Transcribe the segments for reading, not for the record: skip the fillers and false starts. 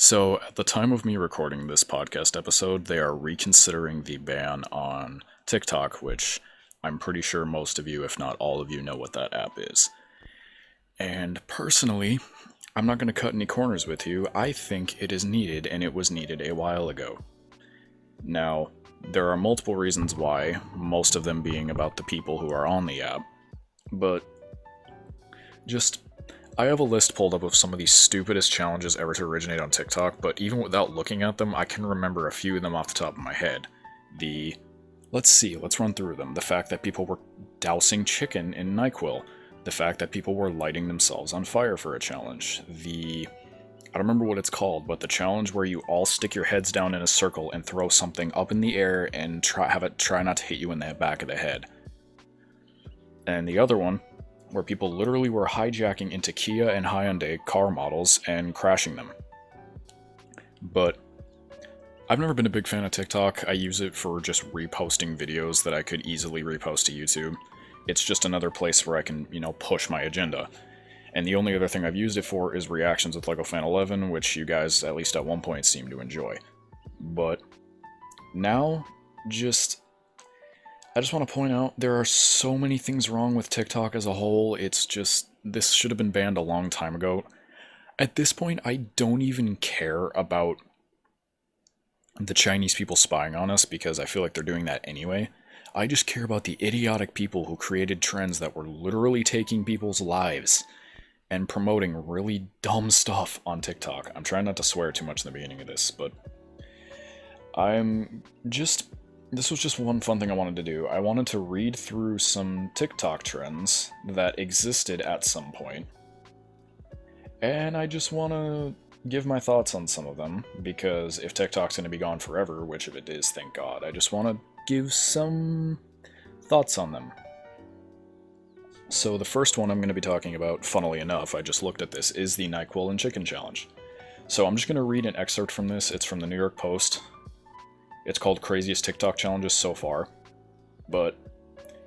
So, at the time of me recording this podcast episode, they are reconsidering the ban on TikTok, which I'm pretty sure most of you, if not all of you, know what that app is. And personally, I'm not going to cut any corners with you. I think it is needed, and it was needed a while ago. Now, there are multiple reasons why, most of them being about the people who are on the app, but just I have a list pulled up of some of the stupidest challenges ever to originate on TikTok, but even without looking at them, I can remember a few of them off the top of my head. Let's run through them. The fact that people were dousing chicken in NyQuil. The fact that people were lighting themselves on fire for a challenge. I don't remember what it's called, but the challenge where you all stick your heads down in a circle and throw something up in the air and try not to hit you in the back of the head. And the other one, where people literally were hijacking into Kia and Hyundai car models and crashing them. But I've never been a big fan of TikTok. I use it for just reposting videos that I could easily repost to YouTube. It's just another place where I can, push my agenda. And the only other thing I've used it for is reactions with Lego Fan 11, which you guys, at least at one point, seem to enjoy. But now, I just want to point out there are so many things wrong with TikTok as a whole. This should have been banned a long time ago. At this point, I don't even care about the Chinese people spying on us because I feel like they're doing that anyway. I just care about the idiotic people who created trends that were literally taking people's lives and promoting really dumb stuff on TikTok. I'm trying not to swear too much in the beginning of this, but this was just one fun thing I wanted to do. I wanted to read through some TikTok trends that existed at some point, and I just want to give my thoughts on some of them, because if TikTok's going to be gone forever, which if it is, thank God, I just want to give some thoughts on them. So the first one I'm going to be talking about, funnily enough, I just looked at this, is the NyQuil and Chicken Challenge. So I'm just going to read an excerpt from this. It's from the New York Post. It's called Craziest TikTok Challenges So Far. But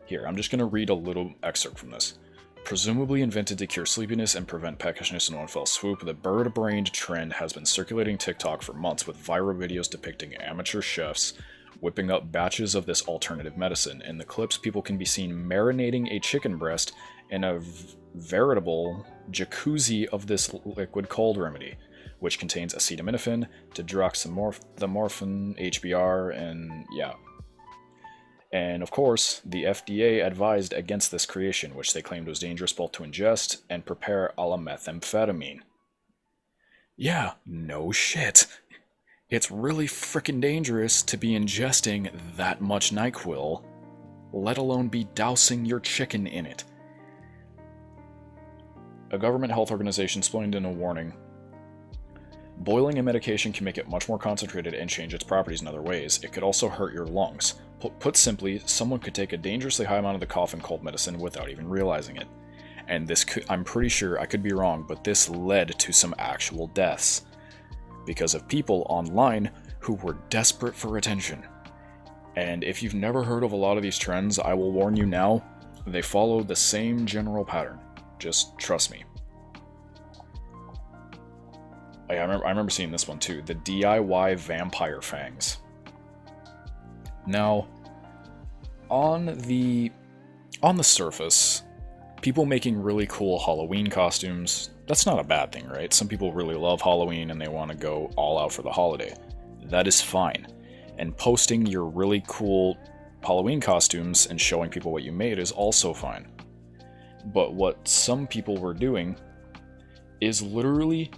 here, I'm just going to read a little excerpt from this. Presumably invented to cure sleepiness and prevent peckishness in one fell swoop, the bird-brained trend has been circulating TikTok for months, with viral videos depicting amateur chefs whipping up batches of this alternative medicine. In the clips, people can be seen marinating a chicken breast in a veritable jacuzzi of this liquid cold remedy, which contains acetaminophen, dihydroxymorphine, HBr, and yeah. And of course, the FDA advised against this creation, which they claimed was dangerous both to ingest and prepare a la methamphetamine. Yeah, no shit. It's really frickin' dangerous to be ingesting that much NyQuil, let alone be dousing your chicken in it. A government health organization explained in a warning, boiling a medication can make it much more concentrated and change its properties in other ways. It could also hurt your lungs. Put simply, someone could take a dangerously high amount of the cough and cold medicine without even realizing it. And I'm pretty sure, I could be wrong, but this led to some actual deaths, because of people online who were desperate for attention. And if you've never heard of a lot of these trends, I will warn you now, they follow the same general pattern. Just trust me. I remember seeing this one too, the DIY vampire fangs. Now, on the surface, people making really cool Halloween costumes, that's not a bad thing, right? Some people really love Halloween and they want to go all out for the holiday. That is fine. And posting your really cool Halloween costumes and showing people what you made is also fine. But what some people were doing is literally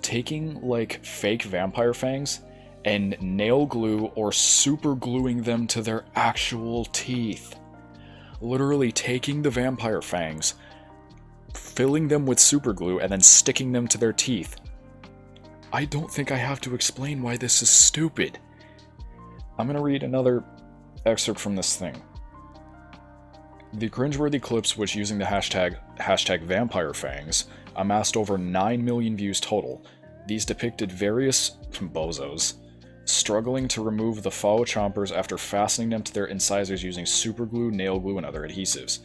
taking like fake vampire fangs and nail glue or super gluing them to their actual teeth. Literally taking the vampire fangs, filling them with super glue, and then sticking them to their teeth. I don't think I have to explain why this is stupid. I'm gonna read another excerpt from this thing. The cringeworthy clips, which using the hashtag #VampireFangs, amassed over 9 million views total. These depicted various bozos struggling to remove the foul chompers after fastening them to their incisors using superglue, nail glue, and other adhesives.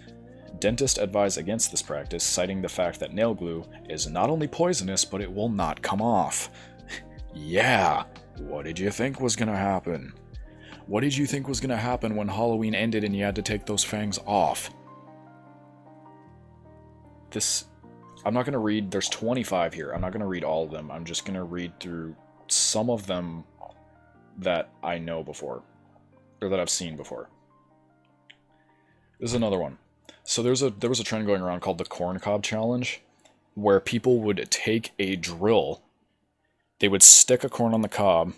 Dentists advise against this practice, citing the fact that nail glue is not only poisonous, but it will not come off. Yeah, what did you think was gonna happen? What did you think was gonna happen when Halloween ended and you had to take those fangs off? I'm not gonna read, there's 25 here, I'm not gonna read all of them, I'm just gonna read through some of them that I know before, or that I've seen before. This is another one. So there was a trend going around called the corn cob challenge, where people would take a drill, they would stick a corn on the cob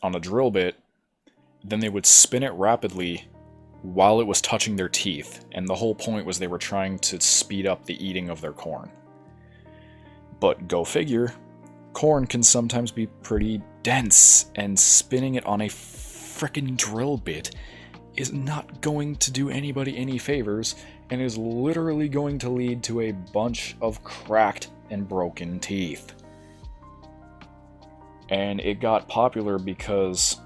on a drill bit, then they would spin it rapidly while it was touching their teeth, and the whole point was they were trying to speed up the eating of their corn. But go figure, corn can sometimes be pretty dense, and spinning it on a frickin' drill bit is not going to do anybody any favors, and is literally going to lead to a bunch of cracked and broken teeth. And it got popular because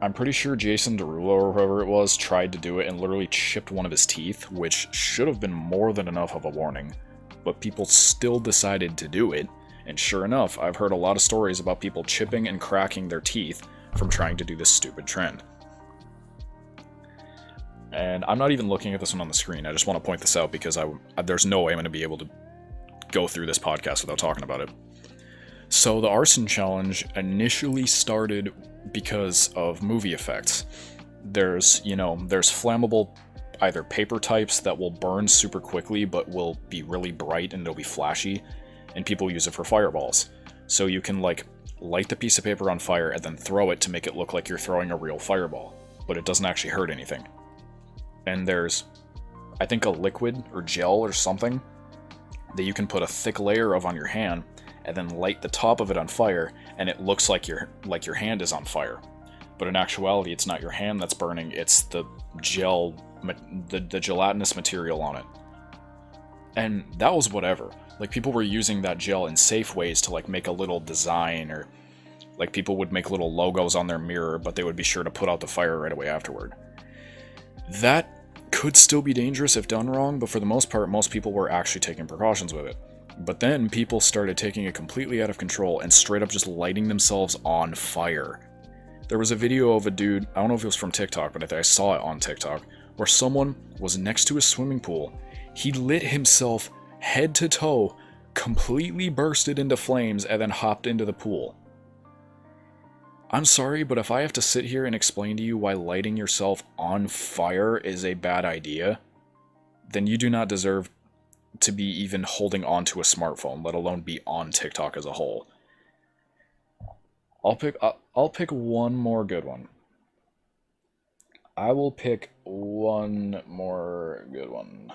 I'm pretty sure Jason Derulo, or whoever it was, tried to do it and literally chipped one of his teeth, which should have been more than enough of a warning. But people still decided to do it, and sure enough, I've heard a lot of stories about people chipping and cracking their teeth from trying to do this stupid trend. And I'm not even looking at this one on the screen, I just want to point this out because there's no way I'm going to be able to go through this podcast without talking about it. So the arson challenge initially started because of movie effects. There's flammable either paper types that will burn super quickly but will be really bright and it'll be flashy, and people use it for fireballs. So you can light the piece of paper on fire and then throw it to make it look like you're throwing a real fireball, but it doesn't actually hurt anything. And there's, I think, a liquid or gel or something that you can put a thick layer of on your hand and then light the top of it on fire, and it looks like your hand is on fire. But in actuality, it's not your hand that's burning, it's the gel, the gelatinous material on it. And that was whatever. People were using that gel in safe ways to make a little design, or people would make little logos on their mirror, but they would be sure to put out the fire right away afterward. That could still be dangerous if done wrong, but for the most part, most people were actually taking precautions with it. But then people started taking it completely out of control and straight up just lighting themselves on fire. There was a video of a dude, I don't know if it was from TikTok, but I think I saw it on TikTok, where someone was next to a swimming pool. He lit himself head to toe, completely bursted into flames, and then hopped into the pool. I'm sorry, but if I have to sit here and explain to you why lighting yourself on fire is a bad idea, then you do not deserve to be even holding on to a smartphone, let alone be on TikTok as a whole. I'll pick one more good one. I will pick one more good one.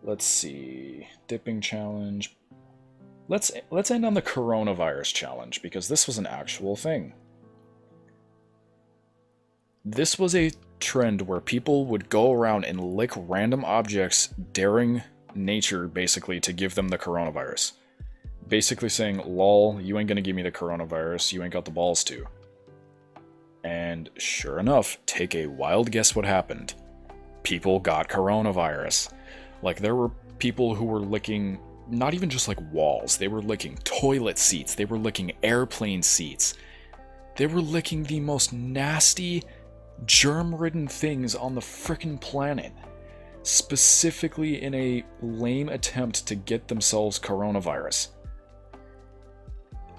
Let's see. Dipping challenge. Let's end on the coronavirus challenge, because this was an actual thing. This was a trend where people would go around and lick random objects, daring nature basically to give them the coronavirus. Basically saying, lol, you ain't gonna give me the coronavirus, you ain't got the balls to. And sure enough, take a wild guess what happened. People got coronavirus. There were people who were licking not even just walls, they were licking toilet seats, they were licking airplane seats. They were licking the most nasty, germ-ridden things on the frickin' planet, specifically in a lame attempt to get themselves coronavirus.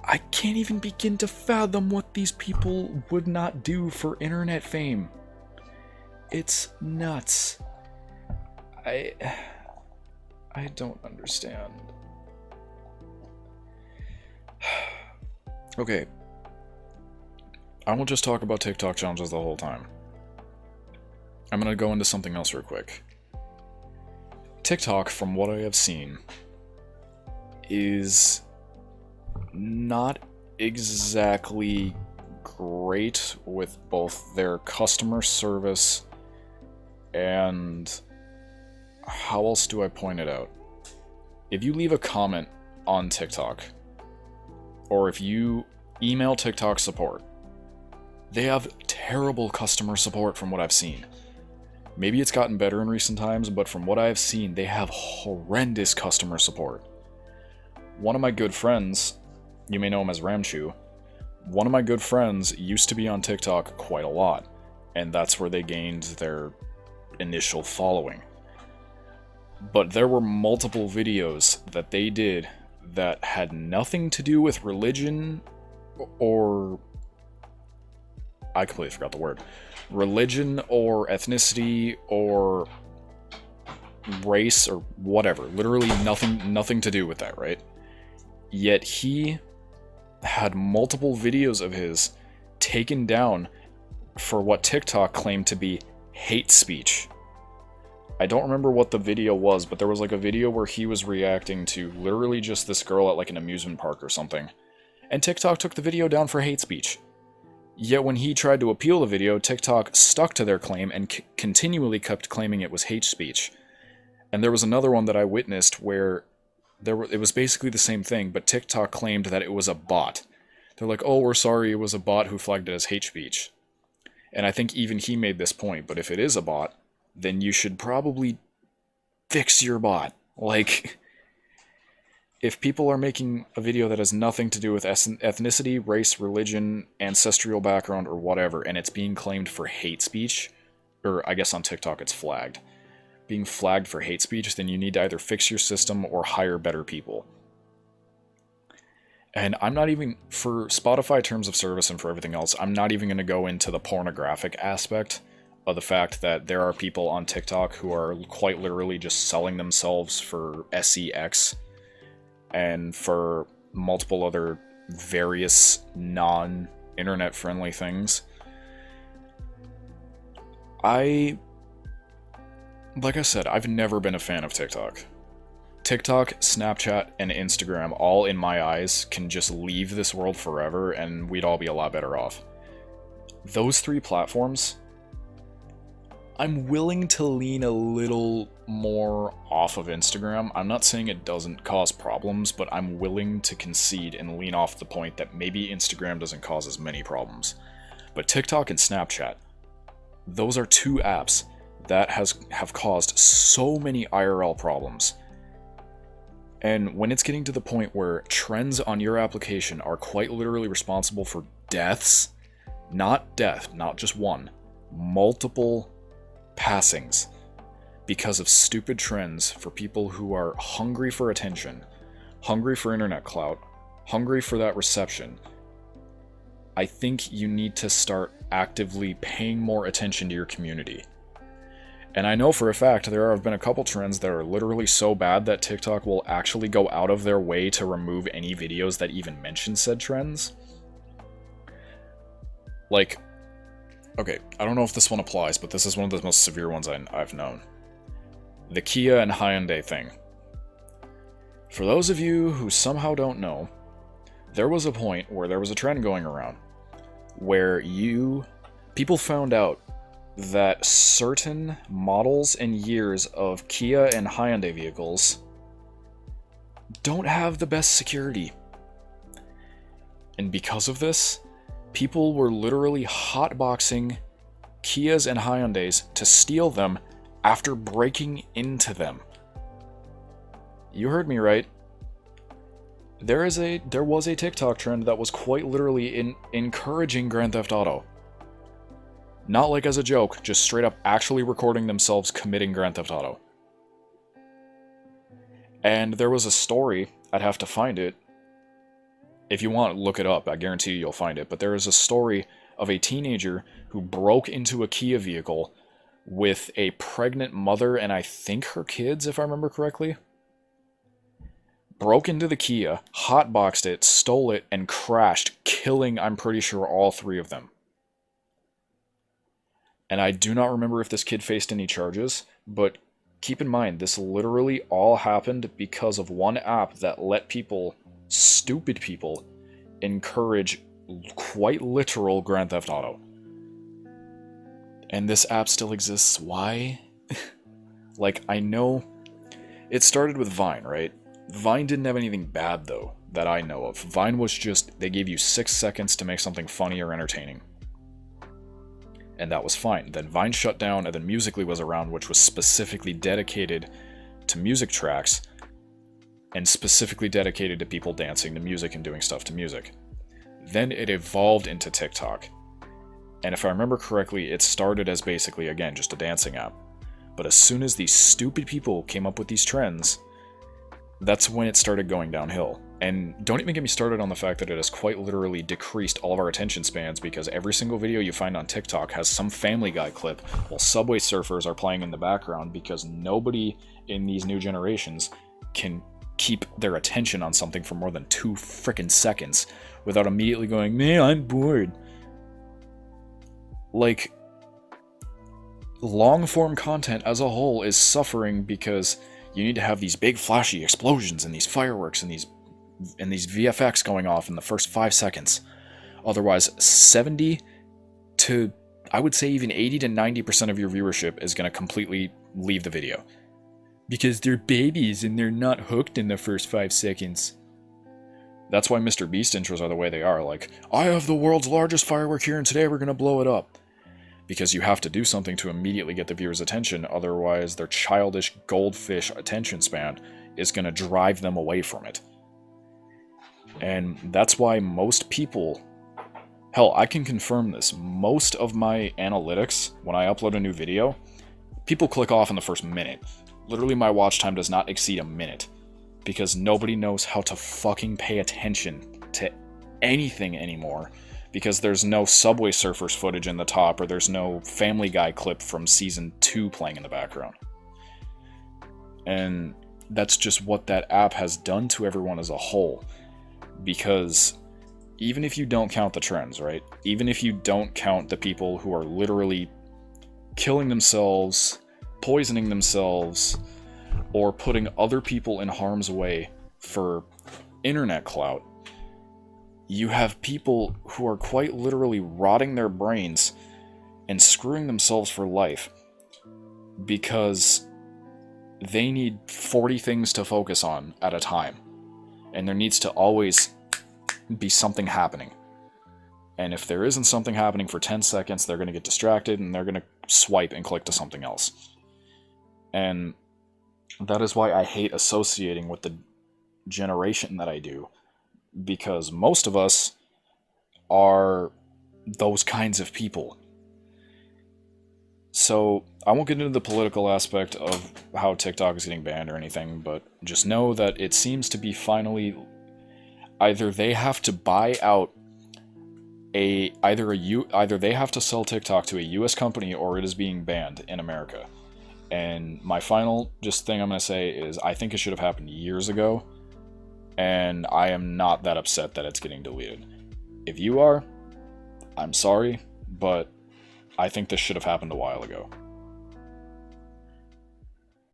I can't even begin to fathom what these people would not do for internet fame. It's nuts. I don't understand. Okay. I won't just talk about TikTok challenges the whole time. I'm gonna go into something else real quick. TikTok, from what I have seen, is not exactly great with both their customer service and... how else do I point it out? If you leave a comment on TikTok, or if you email TikTok support, they have terrible customer support from what I've seen. Maybe it's gotten better in recent times, but from what I've seen, they have horrendous customer support. One of my good friends You may know him as Ramchu. One of my good friends used to be on TikTok quite a lot, and that's where they gained their initial following. But there were multiple videos that they did that had nothing to do with religion or... I completely forgot the word. Religion or ethnicity or race or whatever. Literally nothing to do with that, right? Yet he had multiple videos of his taken down for what TikTok claimed to be hate speech. I don't remember what the video was, but there was like a video where he was reacting to literally just this girl at like an amusement park or something. And TikTok took the video down for hate speech. Yet when he tried to appeal the video, TikTok stuck to their claim and continually kept claiming it was hate speech. And there was another one that I witnessed where it was basically the same thing, but TikTok claimed that it was a bot. They're like, oh, we're sorry, it was a bot who flagged it as hate speech. And I think even he made this point, but if it is a bot, then you should probably fix your bot. Like, if people are making a video that has nothing to do with ethnicity, race, religion, ancestral background, or whatever, and it's being claimed for hate speech, or I guess on TikTok it's flagged, being flagged for hate speech, then you need to either fix your system or hire better people. And I'm not even, for Spotify terms of service and for everything else, I'm not even going to go into the pornographic aspect of the fact that there are people on TikTok who are quite literally just selling themselves for sex and for multiple other various non-internet friendly things. Like I said, I've never been a fan of TikTok. TikTok, Snapchat, and Instagram, all in my eyes, can just leave this world forever and we'd all be a lot better off. Those three platforms, I'm willing to lean a little more off of Instagram. I'm not saying it doesn't cause problems, but I'm willing to concede and lean off the point that maybe Instagram doesn't cause as many problems. But TikTok and Snapchat, those are two apps that have caused so many IRL problems. And when it's getting to the point where trends on your application are quite literally responsible for deaths, not death, not just one, multiple passings, because of stupid trends for people who are hungry for attention, hungry for internet clout, hungry for that reception, I think you need to start actively paying more attention to your community. And I know for a fact there have been a couple trends that are literally so bad that TikTok will actually go out of their way to remove any videos that even mention said trends. Like, okay, I don't know if this one applies, but this is one of the most severe ones I've known. The Kia and Hyundai thing. For those of you who somehow don't know, there was a point where there was a trend going around where people found out that certain models and years of Kia and Hyundai vehicles don't have the best security. And because of this, people were literally hotboxing Kias and Hyundais to steal them after breaking into them. You heard me right. There was a TikTok trend that was quite literally encouraging Grand Theft Auto. Not like as a joke, just straight up actually recording themselves committing Grand Theft Auto. And there was a story, I'd have to find it. If you want, look it up, I guarantee you'll find it. But there is a story of a teenager who broke into a Kia vehicle with a pregnant mother and I think her kids, if I remember correctly. Broke into the Kia, hotboxed it, stole it, and crashed, killing, I'm pretty sure, all three of them. And I do not remember if this kid faced any charges, but keep in mind, this literally all happened because of one app that let people, stupid people, encourage quite literal Grand Theft Auto. And this app still exists. Why? Like, I know it started with Vine, right? Vine didn't have anything bad, though, that I know of. Vine was just, they gave you 6 seconds to make something funny or entertaining. And that was fine. Then Vine shut down, and then Musical.ly was around, which was specifically dedicated to music tracks. and specifically dedicated to people dancing to music and doing stuff to music. Then it evolved into TikTok. And if I remember correctly, it started as basically, again, just a dancing app. But as soon as these stupid people came up with these trends, that's when it started going downhill. And don't even get me started on the fact that it has quite literally decreased all of our attention spans, because every single video you find on TikTok has some Family Guy clip while Subway Surfers are playing in the background, because nobody in these new generations can keep their attention on something for more than 2 frickin' seconds without immediately going, man, I'm bored. Like, long-form content as a whole is suffering because you need to have these big flashy explosions and these fireworks and these VFX going off in the first 5 seconds. Otherwise, 70 to, I would say even 80 to 90% of your viewership is going to completely leave the video. Because they're babies and they're not hooked in the first 5 seconds. That's why Mr. Beast intros are the way they are. Like, I have the world's largest firework here and today we're going to blow it up. Because you have to do something to immediately get the viewer's attention, otherwise their childish goldfish attention span is going to drive them away from it. And that's why most people, hell, I can confirm this, most of my analytics, when I upload a new video, people click off in the first minute. Literally, my watch time does not exceed a minute, because nobody knows how to fucking pay attention to anything anymore, because there's no Subway Surfers footage in the top, or there's no Family Guy clip from Season 2 playing in the background. And that's just what that app has done to everyone as a whole. Because even if you don't count the trends, right? Even if you don't count the people who are literally killing themselves, poisoning themselves, or putting other people in harm's way for internet clout, you have people who are quite literally rotting their brains and screwing themselves for life because they need 40 things to focus on at a time. And there needs to always be something happening. And if there isn't something happening for 10 seconds, they're going to get distracted and they're going to swipe and click to something else. And that is why I hate associating with the generation that I do. Because most of us are those kinds of people. So, I won't get into the political aspect of how TikTok is getting banned or anything, but just know that it seems to be finally either they have to buy out either they have to sell TikTok to a US company or it is being banned in America. And my final just thing I'm going to say is I think it should have happened years ago. And I am not that upset that it's getting deleted. If you are, I'm sorry, but I think this should have happened a while ago.